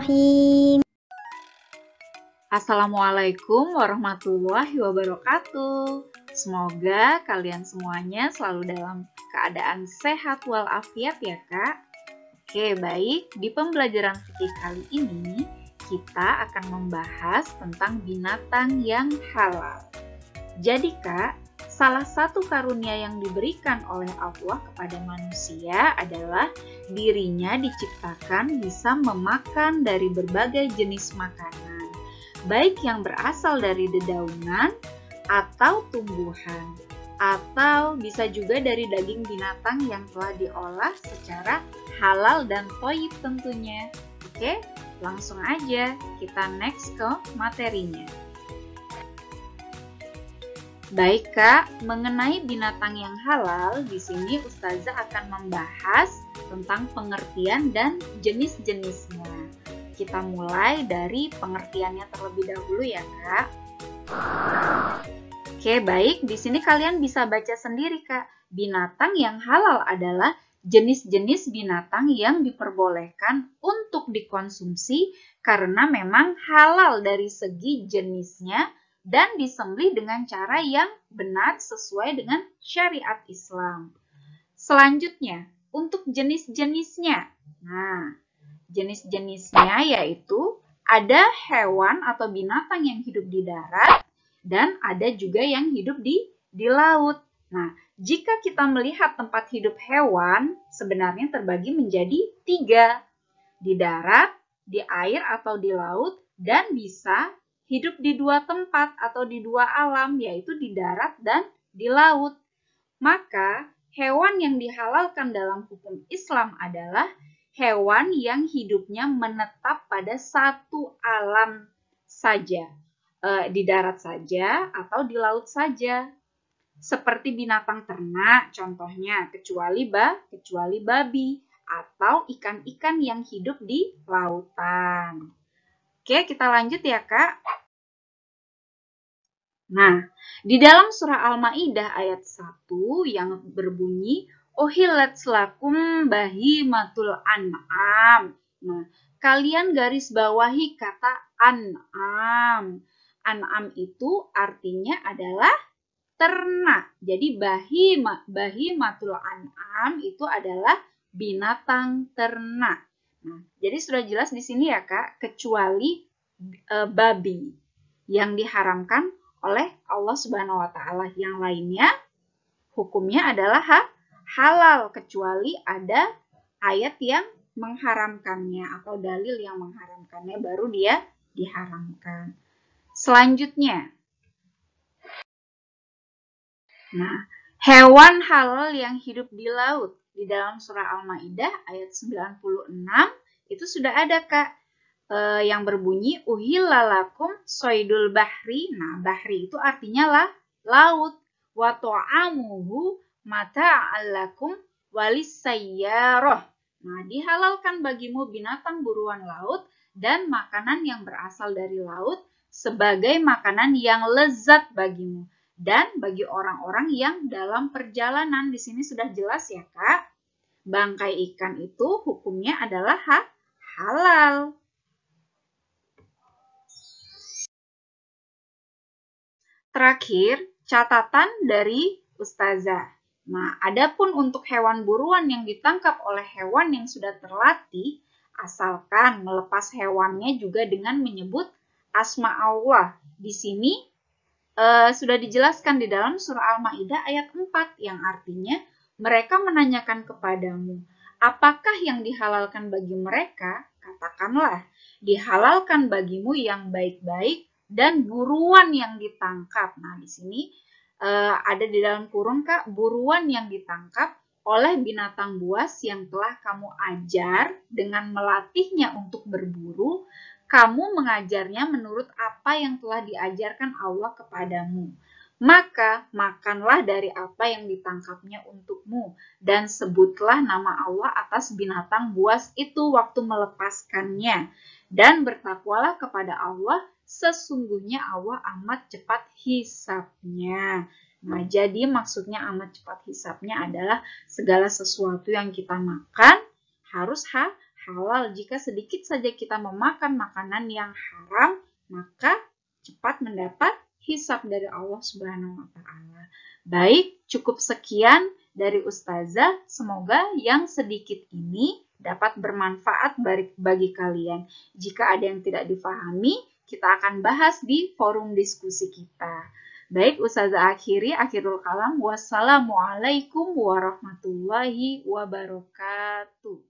Bismillahirrahmanirrahim. Assalamualaikum warahmatullahi wabarakatuh. Semoga kalian semuanya selalu dalam keadaan sehat walafiat ya Kak. Oke, baik. Di pembelajaran fikih kali ini kita akan membahas tentang binatang yang halal. Jadi Kak, salah satu karunia yang diberikan oleh Allah kepada manusia adalah dirinya diciptakan bisa memakan dari berbagai jenis makanan, baik yang berasal dari dedaunan atau tumbuhan, atau bisa juga dari daging binatang yang telah diolah secara halal dan thayyib tentunya. Oke, langsung aja kita next ke materinya. Baik Kak, mengenai binatang yang halal, di sini Ustazah akan membahas tentang pengertian dan jenis-jenisnya. Kita mulai dari pengertiannya terlebih dahulu ya Kak. Oke, baik. Di sini kalian bisa baca sendiri Kak. Binatang yang halal adalah jenis-jenis binatang yang diperbolehkan untuk dikonsumsi karena memang halal dari segi jenisnya dan disembelih dengan cara yang benar sesuai dengan syariat Islam. Selanjutnya, untuk jenis-jenisnya. Nah, jenis-jenisnya yaitu ada hewan atau binatang yang hidup di darat dan ada juga yang hidup di laut. Nah, jika kita melihat tempat hidup hewan sebenarnya terbagi menjadi 3. Di darat, di air atau di laut, dan bisa hidup di 2 tempat atau di 2 alam, yaitu di darat dan di laut. Maka, hewan yang dihalalkan dalam hukum Islam adalah hewan yang hidupnya menetap pada satu alam saja, di darat saja atau di laut saja. Seperti binatang ternak, contohnya kecuali babi atau ikan-ikan yang hidup di lautan. Oke, kita lanjut ya Kak. Nah, di dalam surah Al-Maidah ayat 1 yang berbunyi Uhillat lakum bahimatul an'am. Nah, kalian garis bawahi kata an'am. An'am itu artinya adalah ternak. Jadi bahimatul an'am itu adalah binatang ternak. Nah, jadi sudah jelas di sini ya Kak, kecuali babi yang diharamkan oleh Allah Subhanahu wa taala. Yang lainnya hukumnya adalah halal kecuali ada ayat yang mengharamkannya atau dalil yang mengharamkannya baru dia diharamkan. Selanjutnya. Nah, hewan halal yang hidup di laut di dalam surah Al-Maidah ayat 96 itu sudah ada Kak. Yang berbunyi uhillalakum soidul bahri. Nah, bahri itu artinya laut. Wa ta'amuhu mata'allakum walissayyarah. Nah, dihalalkan bagimu binatang buruan laut dan makanan yang berasal dari laut sebagai makanan yang lezat bagimu dan bagi orang-orang yang dalam perjalanan. Di sini sudah jelas ya Kak. Bangkai ikan itu hukumnya adalah halal. Terakhir, catatan dari Ustazah. Nah, adapun untuk hewan buruan yang ditangkap oleh hewan yang sudah terlatih, asalkan melepas hewannya juga dengan menyebut asma Allah. Di sini sudah dijelaskan di dalam surah Al-Maidah ayat 4 yang artinya mereka menanyakan kepadamu, apakah yang dihalalkan bagi mereka? Katakanlah, dihalalkan bagimu yang baik-baik dan buruan yang ditangkap. Nah, di sini ada di dalam kurung Kak, buruan yang ditangkap oleh binatang buas yang telah kamu ajar dengan melatihnya untuk berburu. Kamu mengajarnya menurut apa yang telah diajarkan Allah kepadamu. Maka makanlah dari apa yang ditangkapnya untukmu dan sebutlah nama Allah atas binatang buas itu waktu melepaskannya. Dan bertakwalah kepada Allah, sesungguhnya Allah amat cepat hisabnya. Nah, jadi maksudnya amat cepat hisabnya adalah segala sesuatu yang kita makan harus halal. Jika sedikit saja kita memakan makanan yang haram, maka cepat mendapat hisab dari Allah Subhanahu wa Ta'ala. Baik, cukup sekian dari Ustazah. Semoga yang sedikit ini dapat bermanfaat bagi kalian. Jika ada yang tidak difahami, kita akan bahas di forum diskusi kita. Baik, Ustazah akhirul kalam. Wassalamualaikum warahmatullahi wabarakatuh.